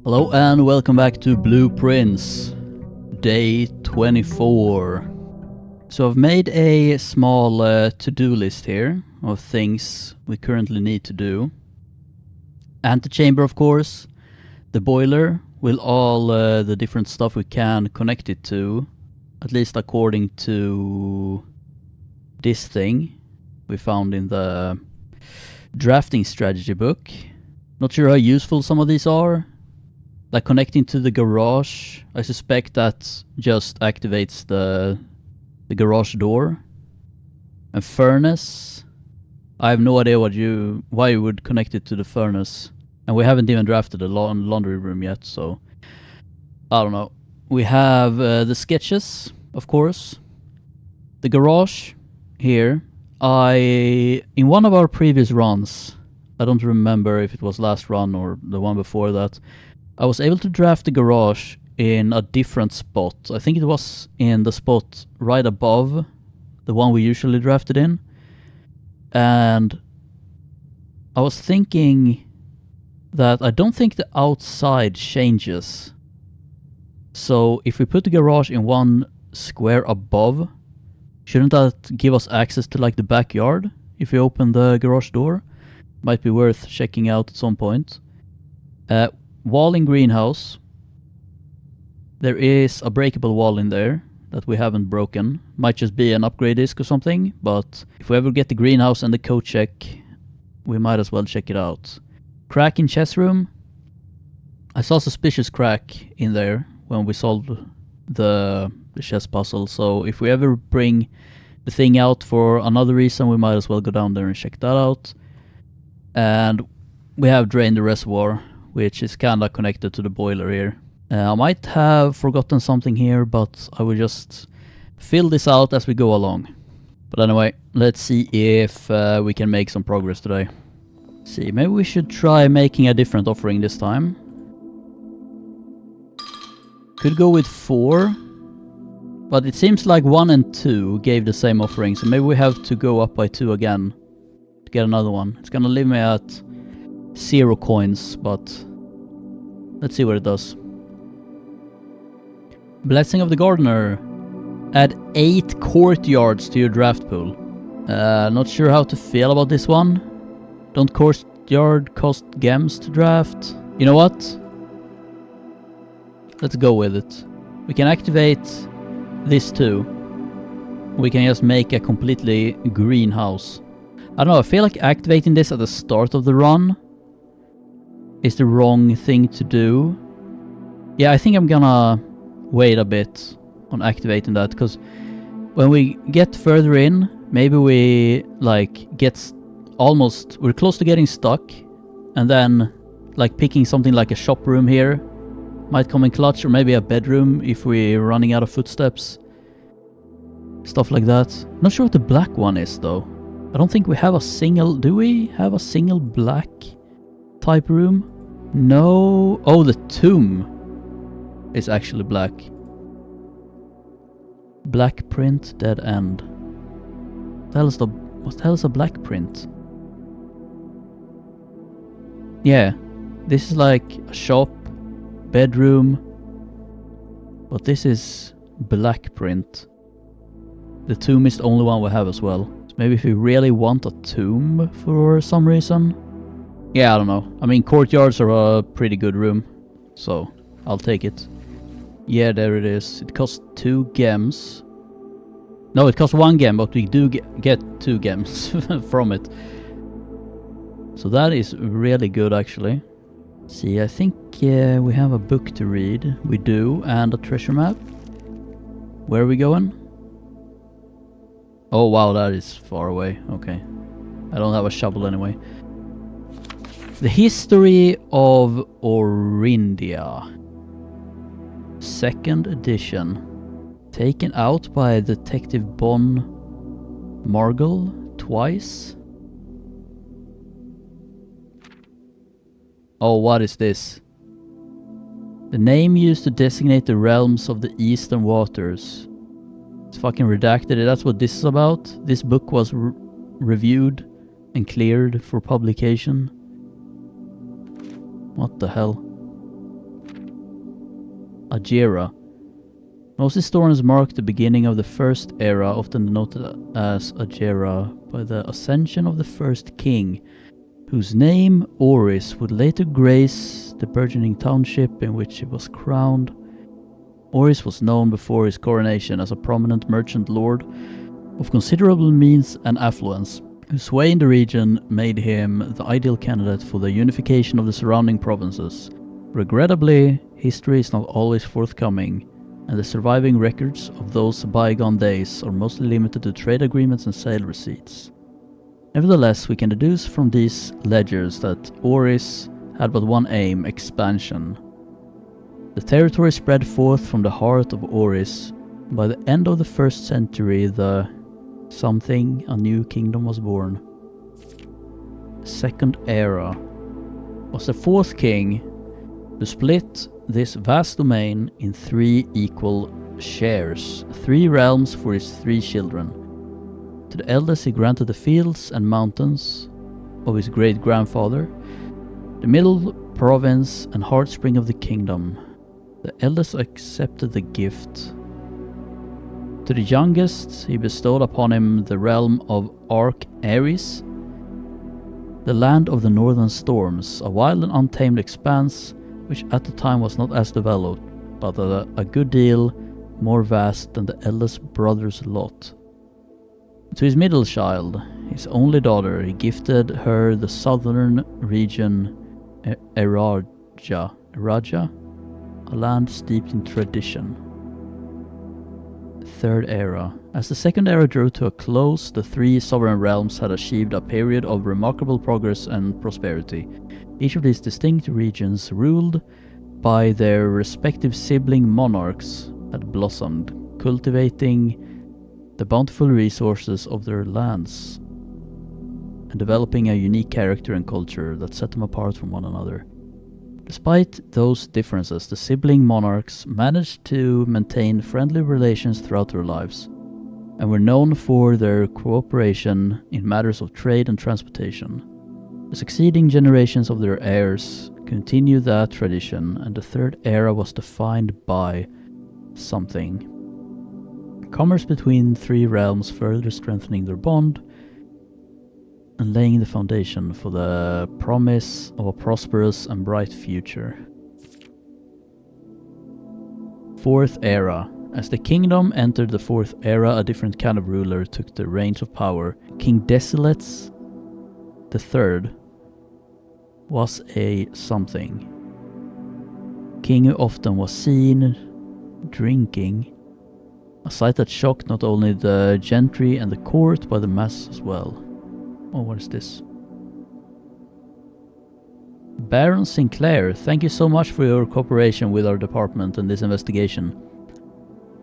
Hello and welcome back to Blueprints, day 24. So I've made a small to-do list here of things we currently need to do. Antechamber, of course, the boiler with all the different stuff we can connect it to, at least according to this thing we found in the drafting strategy book. Not sure how useful some of these are. Like connecting to the garage, I suspect that just activates the garage door. And furnace, I have no idea why you would connect it to the furnace. And we haven't even drafted a laundry room yet, so I don't know. We have the sketches, of course. The garage here, in one of our previous runs, I don't remember if it was last run or the one before that, I was able to draft the garage in a different spot. I think it was in the spot right above the one we usually drafted in. And I was thinking that I don't think the outside changes. So if we put the garage in one square above, shouldn't that give us access to like the backyard if we open the garage door? Might be worth checking out at some point. Wall in greenhouse. There is a breakable wall in there that we haven't broken. Might just be an upgrade disc or something, but if we ever get the greenhouse and the code check, we might as well check it out. Crack in chess room. I saw suspicious crack in there when we solved the chess puzzle, so if we ever bring the thing out for another reason, we might as well go down there and check that out. And we have drained the reservoir, which is kinda connected to the boiler here. I might have forgotten something here, but I will just fill this out as we go along. But anyway, let's see if we can make some progress today. See, maybe we should try making a different offering this time. Could go with 4, but it seems like 1 and 2 gave the same offering, so maybe we have to go up by 2 again to get another one. It's gonna leave me at 0 coins, but let's see what it does. Blessing of the Gardener. Add 8 courtyards to your draft pool. Not sure how to feel about this one. Don't courtyard cost gems to draft? You know what? Let's go with it. We can activate this too. We can just make a completely green house. I don't know, I feel like activating this at the start of the run is the wrong thing to do. Yeah, I think I'm gonna wait a bit on activating that, because when we get further in, maybe we like we're close to getting stuck, and then like picking something like a shop room here might come in clutch, or maybe a bedroom if we're running out of footsteps. Stuff like that. Not sure what the black one is though. I don't think we have a single... Do we have a single black type room? No. Oh, the tomb is actually black. Black print, dead end. What the hell is a black print? Yeah, this is like a shop, bedroom, but this is black print. The tomb is the only one we have as well. So maybe if we really want a tomb for some reason. Yeah, I don't know. I mean, courtyards are a pretty good room, so I'll take it. Yeah, there it is. It costs 2 gems. No, it costs 1 gem, but we do get 2 gems from it. So that is really good, actually. See, I think we have a book to read. We do, and a treasure map. Where are we going? Oh wow, that is far away. Okay. I don't have a shovel anyway. The History of Orindia. 2nd edition. Taken out by Detective Bon Margle twice. Oh, what is this? The name used to designate the realms of the eastern waters. It's fucking redacted. That's what this is about. This book was reviewed and cleared for publication. What the hell? Alzara. Most historians mark the beginning of the first era, often denoted as Alzara, by the ascension of the first king, whose name, Oris, would later grace the burgeoning township in which he was crowned. Oris was known before his coronation as a prominent merchant lord of considerable means and affluence, whose sway in the region made him the ideal candidate for the unification of the surrounding provinces. Regrettably, history is not always forthcoming, and the surviving records of those bygone days are mostly limited to trade agreements and sale receipts. Nevertheless, we can deduce from these ledgers that Oris had but one aim: expansion. The territory spread forth from the heart of Oris. By the end of the 1st century, a new kingdom was born. The Second Era was the 4th king to split this vast domain in 3 equal shares, 3 realms for his 3 children. To the eldest he granted the fields and mountains of his great-grandfather, the middle province and heartspring of the kingdom. The eldest accepted the gift. To the youngest he bestowed upon him the realm of Aries, the land of the northern storms, a wild and untamed expanse which at the time was not as developed, but a good deal more vast than the eldest brother's lot. To his middle child, his only daughter, he gifted her the southern region Raja, a land steeped in tradition. The Third Era. As the Second Era drew to a close, the 3 sovereign realms had achieved a period of remarkable progress and prosperity. Each of these distinct regions, ruled by their respective sibling monarchs, had blossomed, cultivating the bountiful resources of their lands and developing a unique character and culture that set them apart from one another. Despite those differences, the sibling monarchs managed to maintain friendly relations throughout their lives, and were known for their cooperation in matters of trade and transportation. The succeeding generations of their heirs continued that tradition, and the Third Era was defined by something. Commerce between 3 realms, further strengthening their bond and laying the foundation for the promise of a prosperous and bright future. Fourth Era. As the kingdom entered the Fourth Era, a different kind of ruler took the reins of power. King Desolates the Third was a something. King who often was seen drinking, a sight that shocked not only the gentry and the court, but the masses as well. Oh, what is this? Baron Sinclair, thank you so much for your cooperation with our department in this investigation.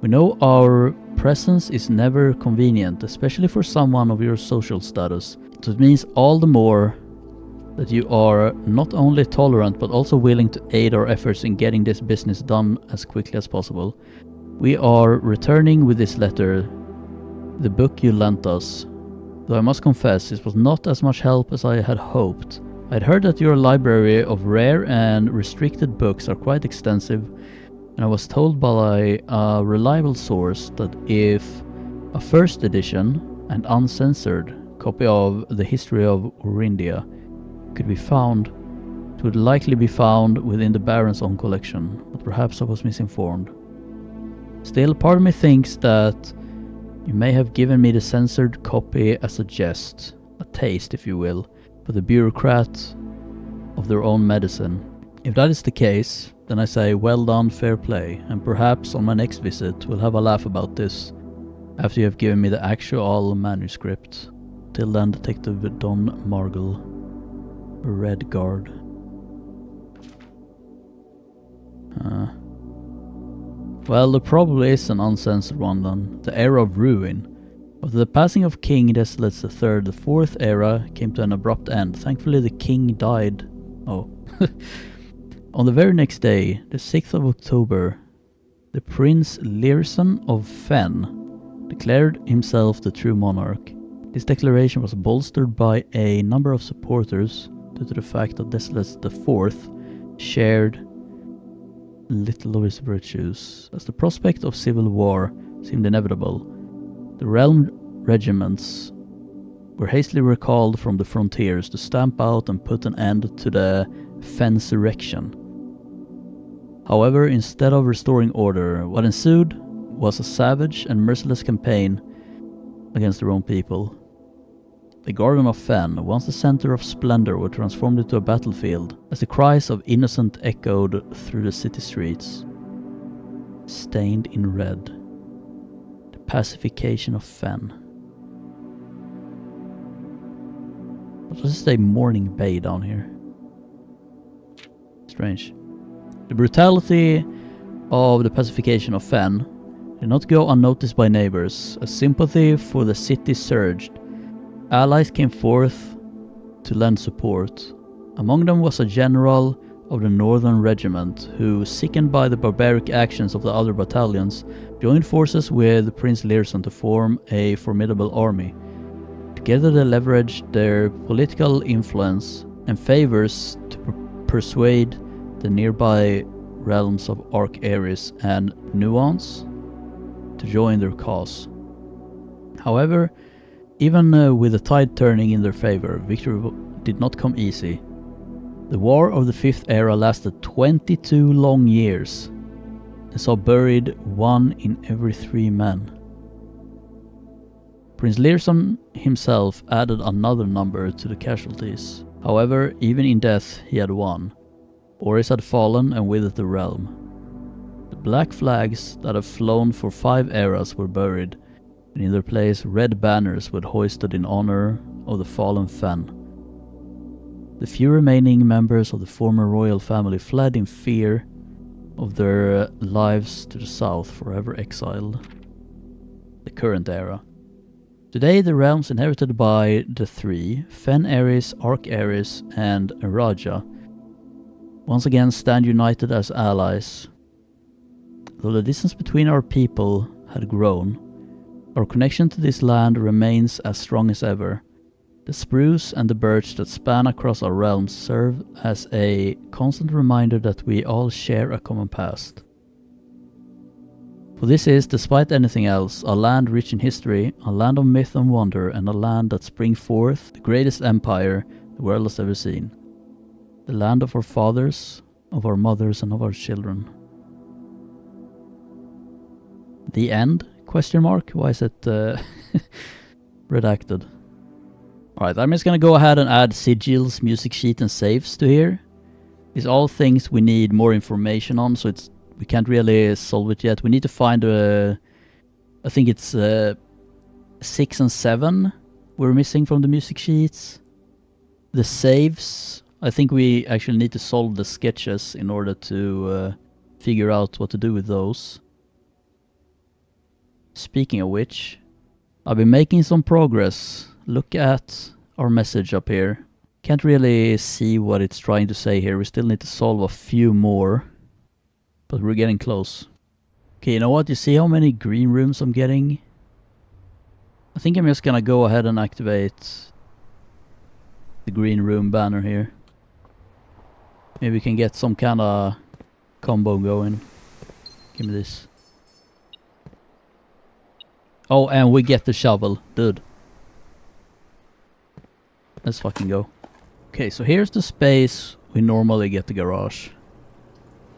We know our presence is never convenient, especially for someone of your social status, so it means all the more that you are not only tolerant but also willing to aid our efforts in getting this business done as quickly as possible. We are returning with this letter, the book you lent us, though I must confess it was not as much help as I had hoped. I'd heard that your library of rare and restricted books are quite extensive, and I was told by a reliable source that if a first edition and uncensored copy of the history of Orindia could be found, it would likely be found within the Baron's own collection, but perhaps I was misinformed. Still, part of me thinks that you may have given me the censored copy as a jest, a taste if you will, for the bureaucrat of their own medicine. If that is the case, then I say well done, fair play, and perhaps on my next visit we'll have a laugh about this, after you have given me the actual manuscript. Till then, Detective Don Margle, Redguard. Well, there probably is an uncensored one then. The Era of Ruin. After the passing of King Desolates III, the Fourth Era came to an abrupt end. Thankfully the king died. Oh. On the very next day, the 6th of October, the Prince Learson of Fen declared himself the true monarch. This declaration was bolstered by a number of supporters due to the fact that Desolates IV shared little of his virtues. As the prospect of civil war seemed inevitable, the realm regiments were hastily recalled from the frontiers to stamp out and put an end to the fensurrection. However, instead of restoring order, what ensued was a savage and merciless campaign against their own people. The Garden of Fen, once the center of splendor, was transformed into a battlefield as the cries of innocent echoed through the city streets. Stained in red. The pacification of Fen. What does it say Morning Bay down here? Strange. The brutality of the pacification of Fen did not go unnoticed by neighbors, as sympathy for the city surged. Allies came forth to lend support. Among them was a general of the Northern Regiment who, sickened by the barbaric actions of the other battalions, joined forces with Prince Learson to form a formidable army. Together they leveraged their political influence and favors to persuade the nearby realms of Arc Ares and Nuance to join their cause. However, even with the tide turning in their favor, victory did not come easy. The War of the Fifth Era lasted 22 long years and saw buried 1 in every 3 men. Prince Learson himself added another number to the casualties. However, even in death he had won. Oris had fallen, and with it the realm. The black flags that had flown for 5 eras were buried, and in their place red banners were hoisted in honor of the fallen Fen. The few remaining members of the former royal family fled in fear of their lives to the south, forever exiled. The current era. Today the realms inherited by the 3, Fen Ares, Arc Ares and Raja, once again stand united as allies. Though the distance between our people had grown, our connection to this land remains as strong as ever. The spruce and the birch that span across our realms serve as a constant reminder that we all share a common past. For this is, despite anything else, a land rich in history, a land of myth and wonder, and a land that springs forth the greatest empire the world has ever seen. The land of our fathers, of our mothers, and of our children. The end? Question mark? Why is it redacted? Alright, I'm just gonna go ahead and add sigils, music sheet, and saves to here. These are all things we need more information on, so we can't really solve it yet. We need to find I think it's 6 and 7 we're missing from the music sheets. The saves, I think we actually need to solve the sketches in order to figure out what to do with those. Speaking of which, I've been making some progress. Look at our message up here. Can't really see what it's trying to say here. We still need to solve a few more, but we're getting close. Okay, you know what? You see how many green rooms I'm getting? I think I'm just gonna go ahead and activate the green room banner here. Maybe we can get some kind of combo going. Give me this. Oh, and we get the shovel, dude. Let's fucking go. Okay, so here's the space we normally get the garage.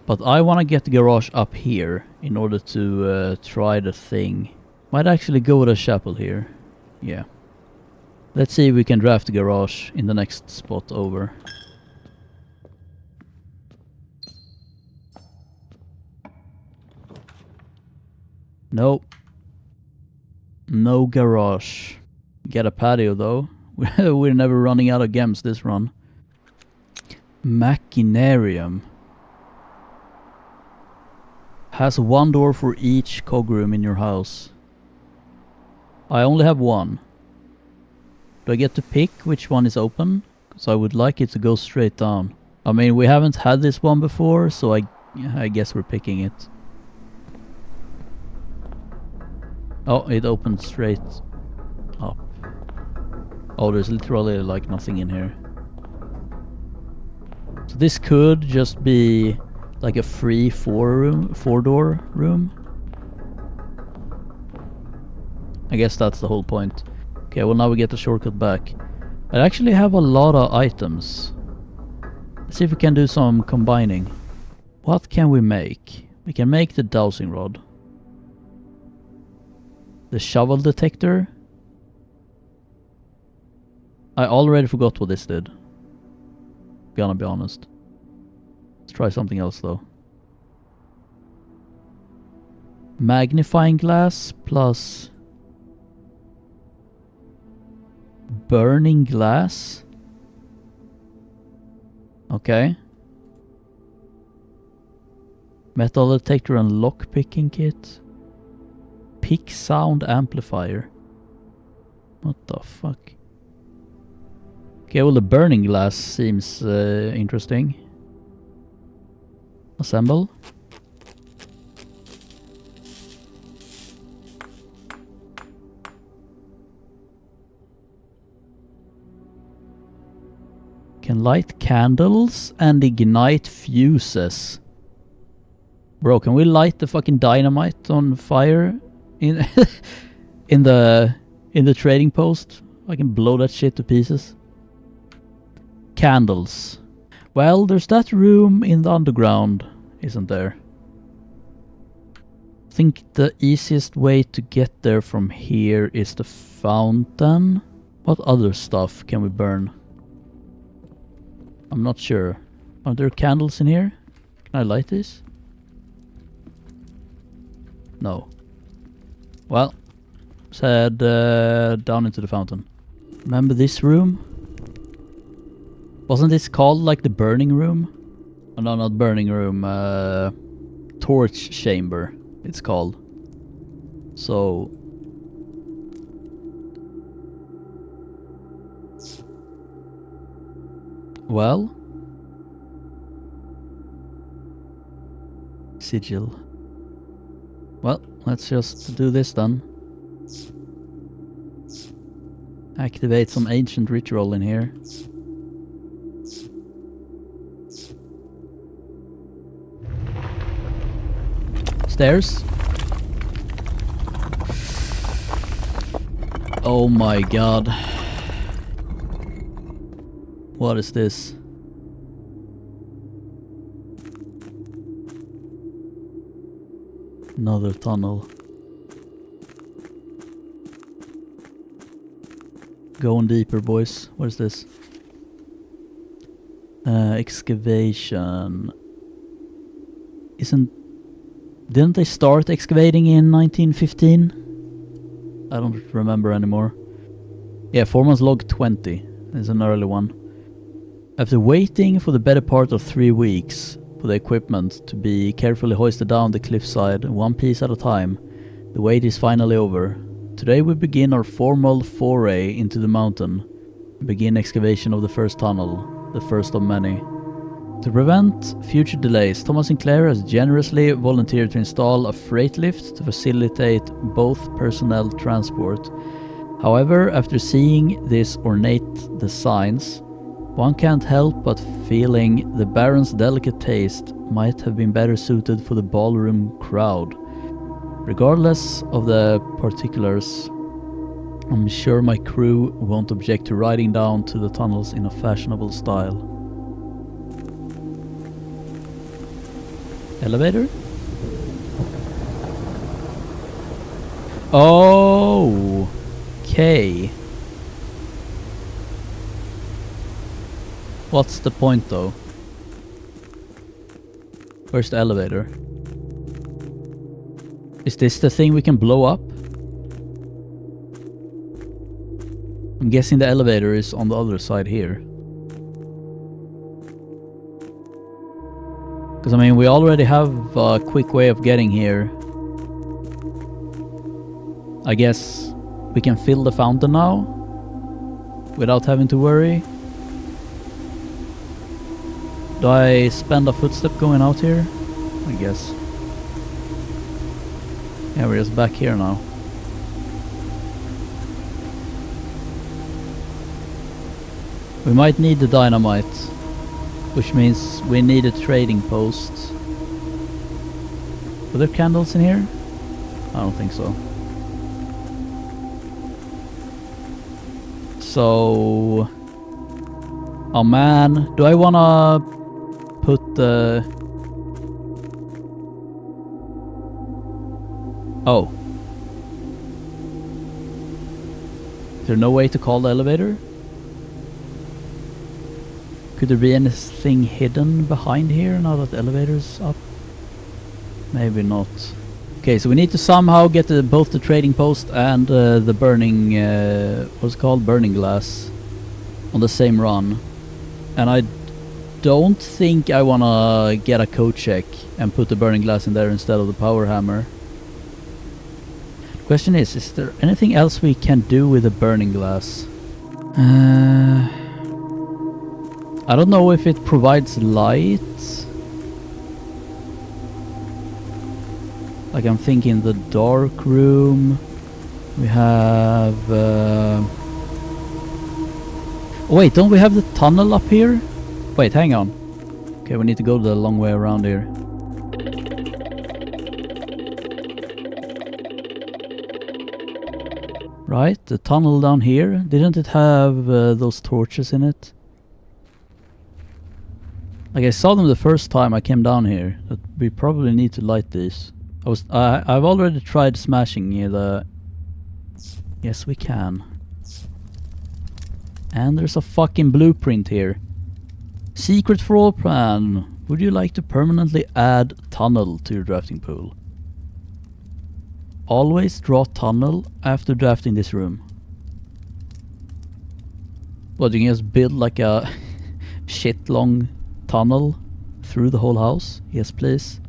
But I want to get the garage up here in order to try the thing. Might actually go with a chapel here. Yeah. Let's see if we can draft the garage in the next spot over. Nope. No garage. Get a patio though. We're never running out of gems this run. Machinarium. Has 1 door for each cog room in your house. I only have 1. Do I get to pick which one is open? Because I would like it to go straight down. I mean, we haven't had this one before, so I guess we're picking it. Oh, it opened straight up. Oh, there's literally like nothing in here. So this could just be Like a free four-door room. I guess that's the whole point. Okay, well now we get the shortcut back. I actually have a lot of items. Let's see if we can do some combining. What can we make? We can make the dowsing rod. The shovel detector. I already forgot what this did. Gonna be honest. Let's try something else though. Magnifying glass plus burning glass. Okay. Metal detector and lock picking kit. Pick sound amplifier. What the fuck? Okay, well the burning glass seems interesting. Assemble. Can light candles and ignite fuses. Bro, can we light the fucking dynamite on fire in in the trading post? I can blow that shit to pieces. Candles. Well, there's that room in the underground, isn't there? I think the easiest way to get there from here is the fountain. What other stuff can we burn? I'm not sure. Are there candles in here? Can I light this? No. Well, let's head down into the fountain. Remember this room? Wasn't this called like the burning room? Oh, no, not burning room. Torch chamber, it's called. So... well... sigil. Well, let's just do this then. Activate some ancient ritual in here. Stairs. Oh my god. What is this? Another tunnel. Going deeper, boys. What is this? Excavation. Didn't they start excavating in 1915? I don't remember anymore. Yeah, Foreman's log 20 is an early one. After waiting for the better part of 3 weeks for the equipment to be carefully hoisted down the cliffside, one piece at a time, the wait is finally over. Today we begin our formal foray into the mountain and begin excavation of the first tunnel, the first of many. To prevent future delays, Thomas Sinclair has generously volunteered to install a freight lift to facilitate both personnel transport. However, after seeing these ornate designs, one can't help but feeling the Baron's delicate taste might have been better suited for the ballroom crowd. Regardless of the particulars, I'm sure my crew won't object to riding down to the tunnels in a fashionable style. Elevator? Oh, okay. What's the point though? Where's the elevator? Is this the thing we can blow up? I'm guessing the elevator is on the other side here. Because I mean, we already have a quick way of getting here. I guess we can fill the fountain now without having to worry. Do I spend a footstep going out here? I guess. Yeah, we're just back here now. We might need the dynamite, which means we need a trading post. Are there candles in here? I don't think so. So... Oh man, do I wanna put the... Oh. Is there no way to call the elevator? Could there be anything hidden behind here now that the elevator's up? Maybe not. Okay, so we need to somehow get both the trading post and the burning... what's it called? Burning glass on the same run. And I don't think I wanna get a code check and put the burning glass in there instead of the power hammer. Question is there anything else we can do with the burning glass? I don't know if it provides light. Like I'm thinking the dark room. We have... wait, don't we have the tunnel up here? Wait, hang on. Okay, we need to go the long way around here. Right, the tunnel down here. Didn't it have those torches in it? Like I saw them the first time I came down here. That we probably need to light these. I've already tried smashing the... Yes, we can. And there's a fucking blueprint here. Secret floor plan. Would you like to permanently add tunnel to your drafting pool? Always draw tunnel after drafting this room. What, you can just build like a shit long tunnel through the whole house? Yes, please.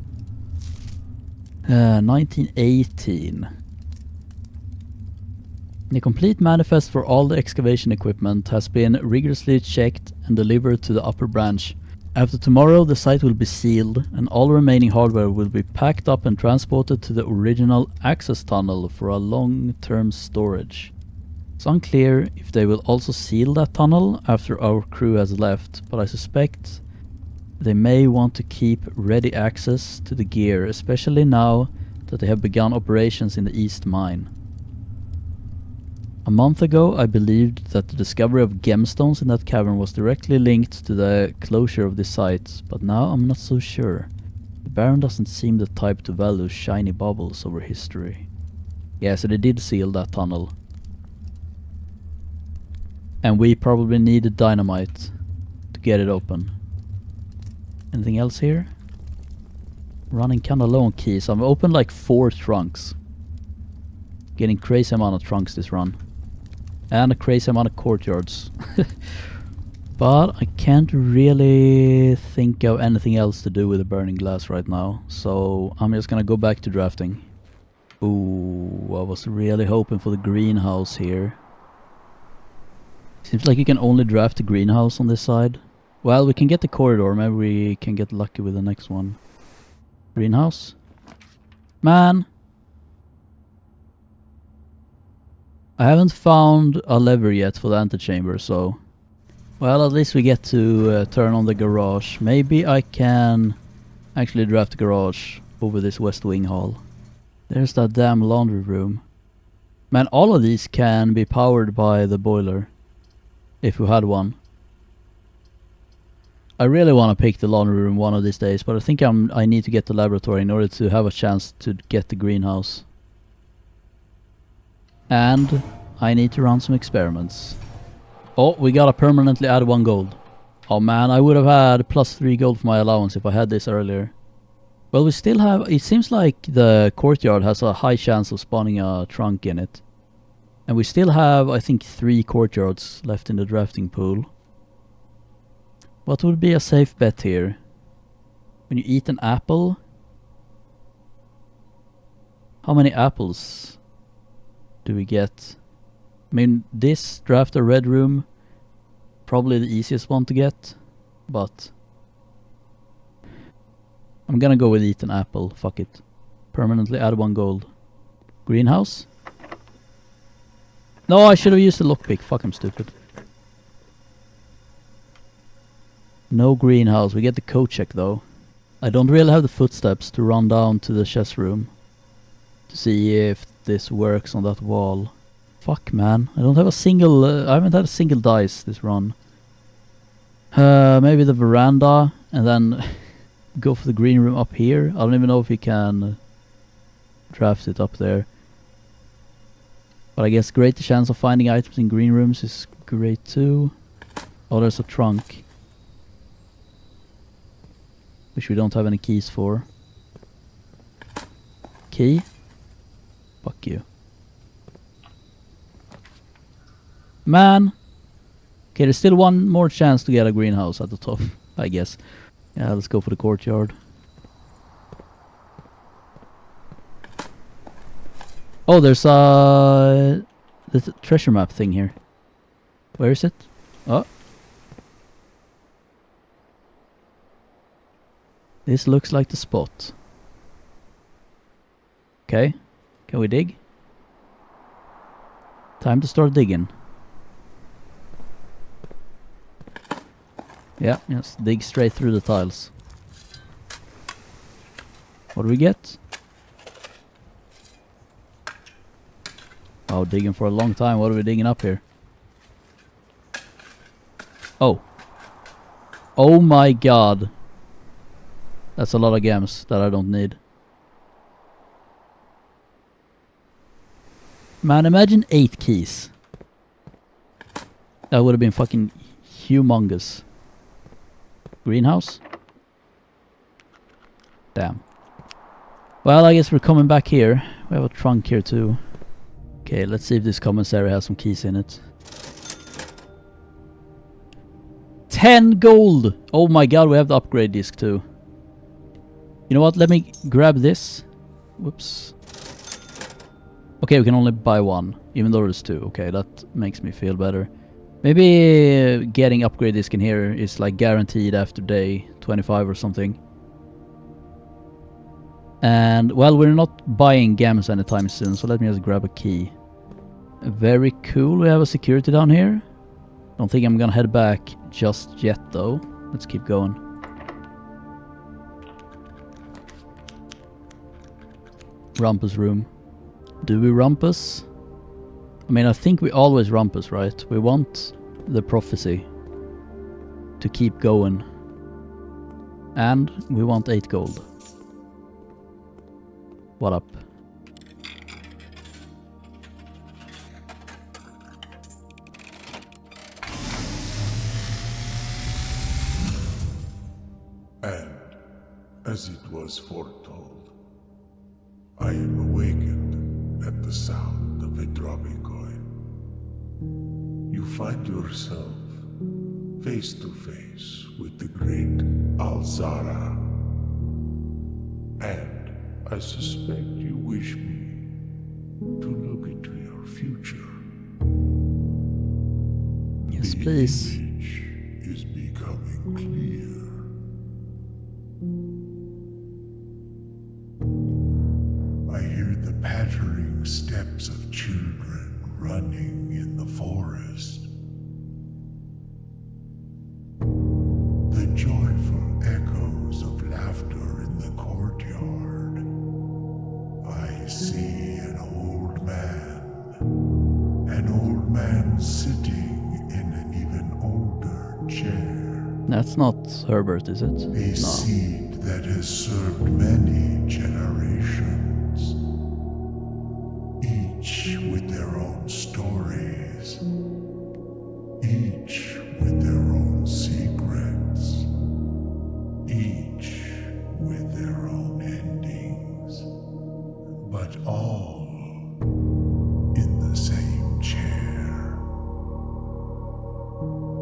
1918. The complete manifest for all the excavation equipment has been rigorously checked and delivered to the upper branch. After tomorrow, the site will be sealed and all remaining hardware will be packed up and transported to the original access tunnel for a long-term storage. It's unclear if they will also seal that tunnel after our crew has left, but I suspect they may want to keep ready access to the gear, especially now that they have begun operations in the East Mine. A month ago, I believed that the discovery of gemstones in that cavern was directly linked to the closure of this site, but now I'm not so sure. The Baron doesn't seem the type to value shiny baubles over history. Yeah, so they did seal that tunnel. And we probably needed dynamite to get it open. Anything else here? Running kinda low on keys. I've opened like 4 trunks. Getting crazy amount of trunks this run. And a crazy amount of courtyards. But I can't really think of anything else to do with the burning glass right now. So I'm just gonna go back to drafting. Ooh, I was really hoping for the greenhouse here. Seems like you can only draft the greenhouse on this side. Well, we can get the corridor. Maybe we can get lucky with the next one. Greenhouse? Man! I haven't found a lever yet for the antechamber, so... Well, at least we get to turn on the garage. Maybe I can actually draft the garage over this west wing hall. There's that damn laundry room. Man, all of these can be powered by the boiler. If we had one. I really want to pick the laundry room one of these days, but I think I need to get the laboratory in order to have a chance to get the greenhouse. And I need to run some experiments. Oh, we gotta permanently add 1 gold. Oh man, I would have had +3 gold for my allowance if I had this earlier. Well, we still have... It seems like the courtyard has a high chance of spawning a trunk in it. And we still have, I think, 3 courtyards left in the drafting pool. What would be a safe bet here? When you eat an apple? How many apples do we get? I mean, this draft a red room, probably the easiest one to get, but I'm gonna go with eat an apple, fuck it. Permanently add 1 gold. Greenhouse? No, I should have used the lockpick, fuck, I'm stupid. No greenhouse, we get the code check though. I don't really have the footsteps to run down to the chest room to see if this works on that wall. Fuck, man. I don't have a single... I haven't had a single dice this run. Maybe the veranda, and then go for the green room up here. I don't even know if you can draft it up there. But I guess greater chance of finding items in green rooms is great too. Oh, there's a trunk, which we don't have any keys for. Key? Fuck you. Man! Okay, there's still one more chance to get a greenhouse at the top, I guess. Yeah, let's go for the courtyard. Oh, there's the treasure map thing here. Where is it? Oh. This looks like the spot. Okay. Can we dig? Time to start digging. Yeah, just dig straight through the tiles. What do we get? Oh, digging for a long time. What are we digging up here? Oh. Oh my god. That's a lot of gems that I don't need. Man, imagine 8 keys. That would have been fucking humongous. Greenhouse? Damn. Well, I guess we're coming back here. We have a trunk here too. Okay, let's see if this commissary has some keys in it. 10 gold! Oh my god, we have the upgrade disc too. You know what, let me grab this. Whoops. Okay, we can only buy one, even though there's 2. Okay, that makes me feel better. Maybe getting upgrade disc in here is like guaranteed after day 25 or something. And, well, we're not buying gems anytime soon, so let me just grab a key. Very cool, we have a security down here. Don't think I'm gonna head back just yet though. Let's keep going. Rumpus room. Do we rumpus? I mean, I think we always rumpus, right? We want the prophecy to keep going. And we want 8 gold. What up? And, as it was foretold, I am awakened at the sound of a dropping coin. You find yourself face to face with the great Alzara. And I suspect you wish me to look into your future. Yes, please. The image is becoming clear. I hear the pattering steps of children running in the forest. The joyful echoes of laughter in the courtyard. I see an old man sitting in an even older chair. That's not Herbert, is it? A seed that has served many generations, each with their own stories, each with their own secrets, each with their own endings, but all in the same chair.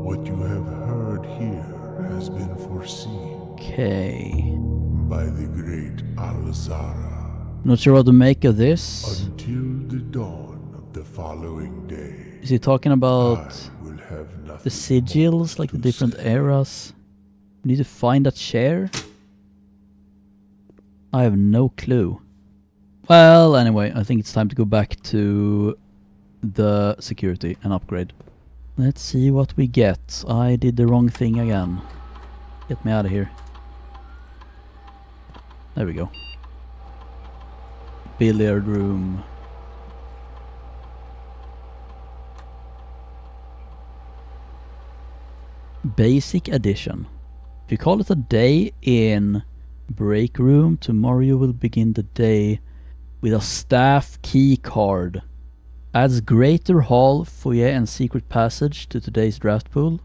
What you have heard here has been foreseen. Okay. By the great Alzara. Not sure what to make of this. Until the dawn of the following day. Is he talking about I will have nothing the sigils, like the different say. eras? We need to find a chair? I have no clue. Well, anyway, I think it's time to go back to the security and upgrade. Let's see what we get. I did the wrong thing again. Get me out of here. There we go. Billiard room. Basic edition. If you call it a day in break room, tomorrow you will begin the day with a staff key card. Adds greater hall, foyer and secret passage to today's draft pool.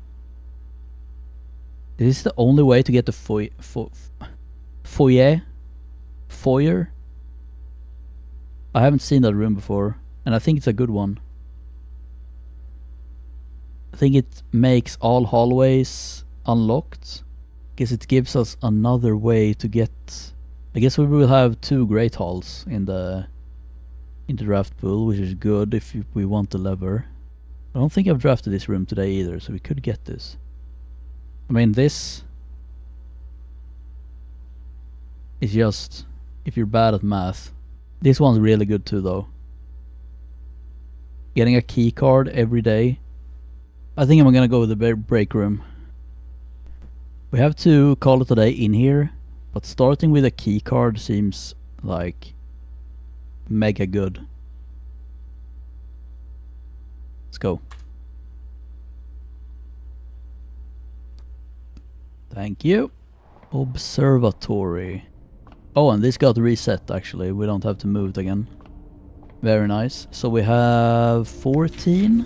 Is this the only way to get the foyer? Foyer? I haven't seen that room before, and I think it's a good one. I think it makes all hallways unlocked. Guess it gives us another way to get... I guess we will have 2 great halls in the draft pool, which is good if we want the lever. I don't think I've drafted this room today either, so we could get this. I mean, this is just if you're bad at math. This one's really good too, though. Getting a key card every day. I think I'm gonna go with the break room. We have to call it a day in here, but starting with a key card seems like mega good. Let's go. Thank you. Observatory. Oh, and this got reset actually. We don't have to move it again. Very nice. So we have 14.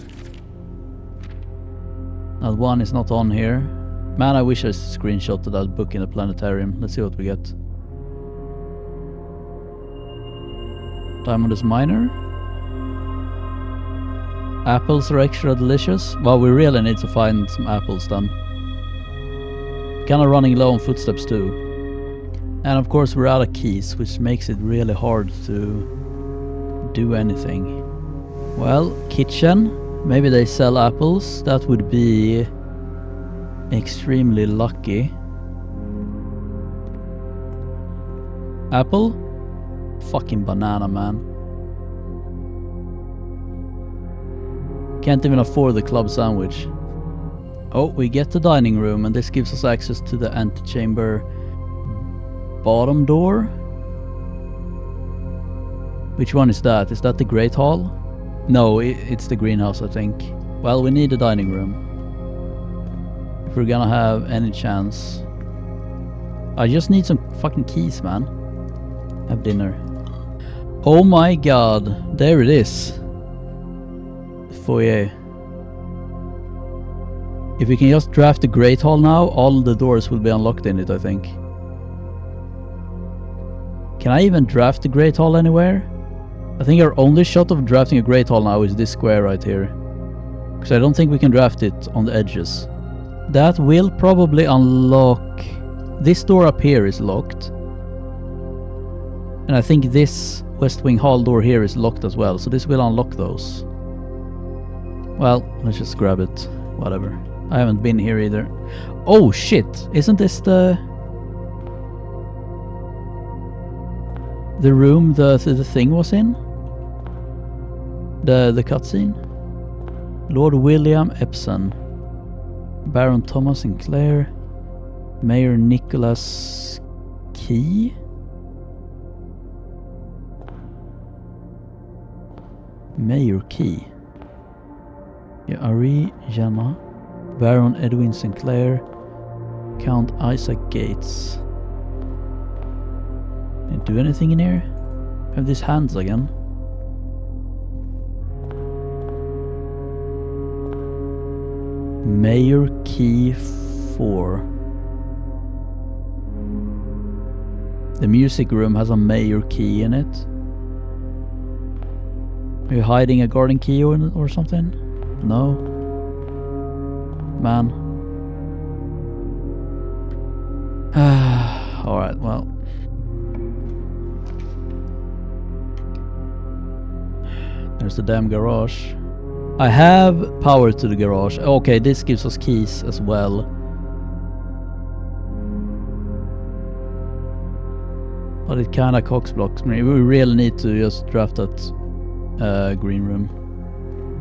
That one is not on here. Man, I wish I screenshotted that book in the planetarium. Let's see what we get. Diamond is minor. Apples are extra delicious. Well, we really need to find some apples then. Kinda running low on footsteps too. And of course we're out of keys, which makes it really hard to do anything. Well, kitchen. Maybe they sell apples. That would be extremely lucky. Apple? Fucking banana, man. Can't even afford the club sandwich. Oh, we get the dining room, and this gives us access to the antechamber bottom door. Which one is that? Is that the Great Hall? No, it's the greenhouse, I think. Well, we need a dining room if we're gonna have any chance. I just need some fucking keys, man. Have dinner. Oh my god, there it is. The foyer. If we can just draft the Great Hall now, all the doors will be unlocked in it, I think. Can I even draft the Great Hall anywhere? I think our only shot of drafting a Great Hall now is this square right here. Because I don't think we can draft it on the edges. That will probably unlock... This door up here is locked. And I think this West Wing Hall door here is locked as well, so this will unlock those. Well, let's just grab it. Whatever. I haven't been here either. Oh shit! Isn't this the room the thing was in? The cutscene? Lord William Epson, Baron Thomas Sinclair, Mayor Nicholas Key. Mayor Key. Yeah, Ari Jana, Baron Edwin Sinclair, Count Isaac Gates. Can I do anything in here? Have these hands again. Mayor Key 4. The music room has a mayor key in it. Are you hiding a garden key or something? No. Man. Alright, well. There's the damn garage. I have power to the garage. Okay, this gives us keys as well. But it kinda cocksblocks me. We really need to just draft that green room.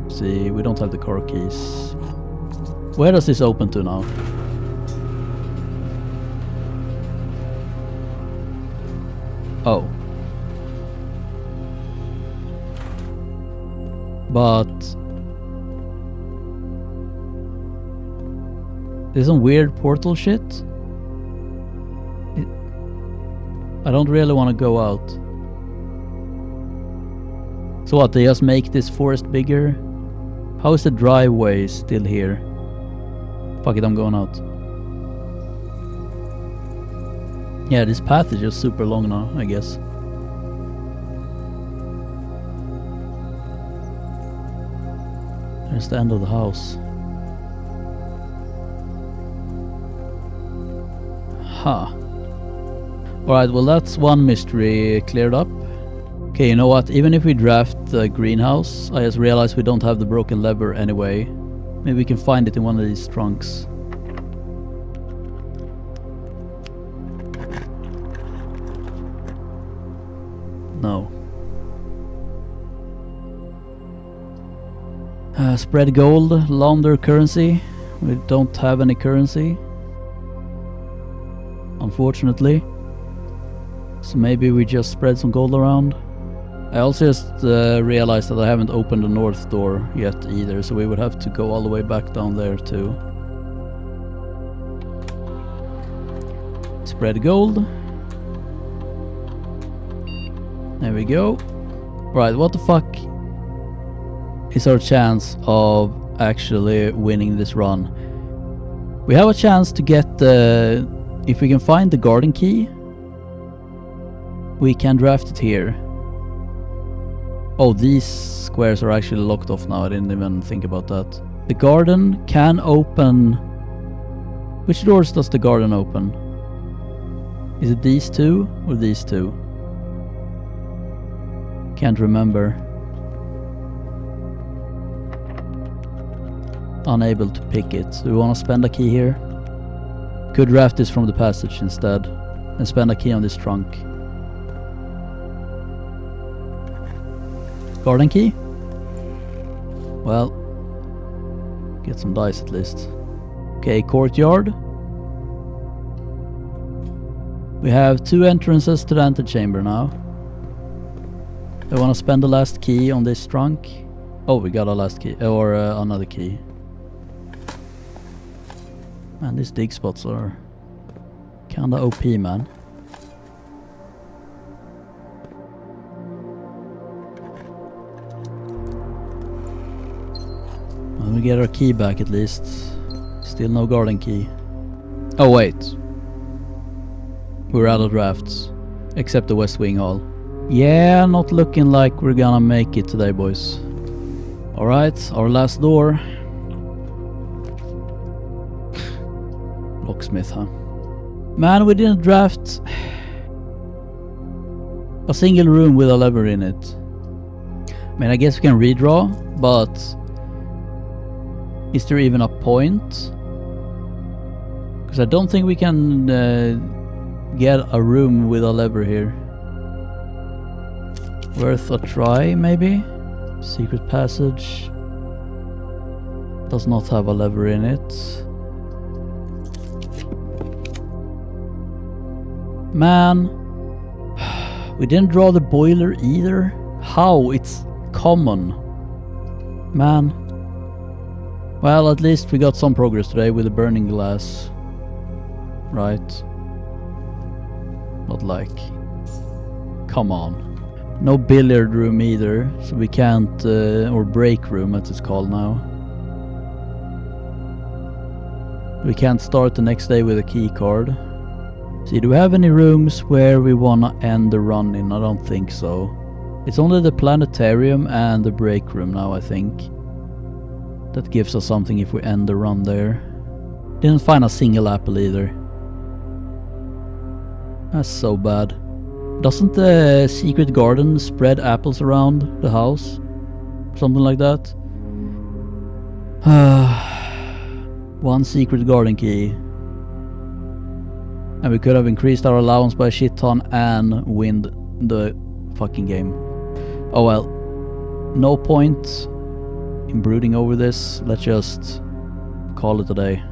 See, we don't have the car keys. Where does this open to now? Oh. But there's some weird portal shit. I don't really want to go out. So what, they just make this forest bigger? How is the driveway still here? Fuck it, I'm going out. Yeah, this path is just super long now, I guess. There's the end of the house. Huh. Alright, well that's one mystery cleared up. Okay, you know what? Even if we draft the greenhouse, I just realized we don't have the broken lever anyway. Maybe we can find it in one of these trunks. No. Spread gold, launder currency. We don't have any currency, unfortunately. So maybe we just spread some gold around. I also just realized that I haven't opened the north door yet either, so we would have to go all the way back down there too. Spread gold. There we go. Right, what the fuck is our chance of actually winning this run? We have a chance to get the... if we can find the garden key, we can draft it here. Oh, these squares are actually locked off now. I didn't even think about that. The garden can open... Which doors does the garden open? Is it these two or these two? Can't remember. Unable to pick it. Do we want to spend a key here? Could draft this from the passage instead and spend a key on this trunk. Garden key? Well, get some dice at least. Okay, courtyard. We have 2 entrances to the antechamber now. I want to spend the last key on this trunk. Oh, we got a last key, or another key. Man, these dig spots are kinda OP, man. We get our key back at least. Still no garden key. Oh wait. We're out of drafts. Except the West Wing Hall. Yeah, not looking like we're gonna make it today, boys. Alright, our last door. Locksmith, huh? Man, we didn't draft a single room with a lever in it. I mean, I guess we can redraw, but is there even a point? Because I don't think we can get a room with a lever here. Worth a try, maybe? Secret passage. Does not have a lever in it. Man. We didn't draw the boiler either. How? It's common. Man. Well, at least we got some progress today with the burning glass. Right. Not like... Come on. No billiard room either, so we can't... or break room as it's called now. We can't start the next day with a key card. See, do we have any rooms where we wanna end the run in? I don't think so. It's only the planetarium and the break room now, I think. That gives us something if we end the run there. Didn't find a single apple either. That's so bad. Doesn't the secret garden spread apples around the house? Something like that? One secret garden key. And we could have increased our allowance by a shit ton and win the fucking game. Oh well. No point in brooding over this. Let's just call it a day.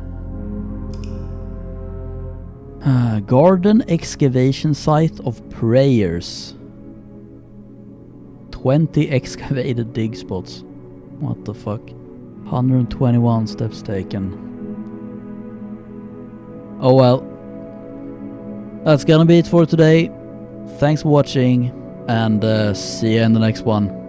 Garden excavation site of prayers. 20 excavated dig spots. What the fuck? 121 steps taken. Oh well. That's gonna be it for today. Thanks for watching, and see you in the next one.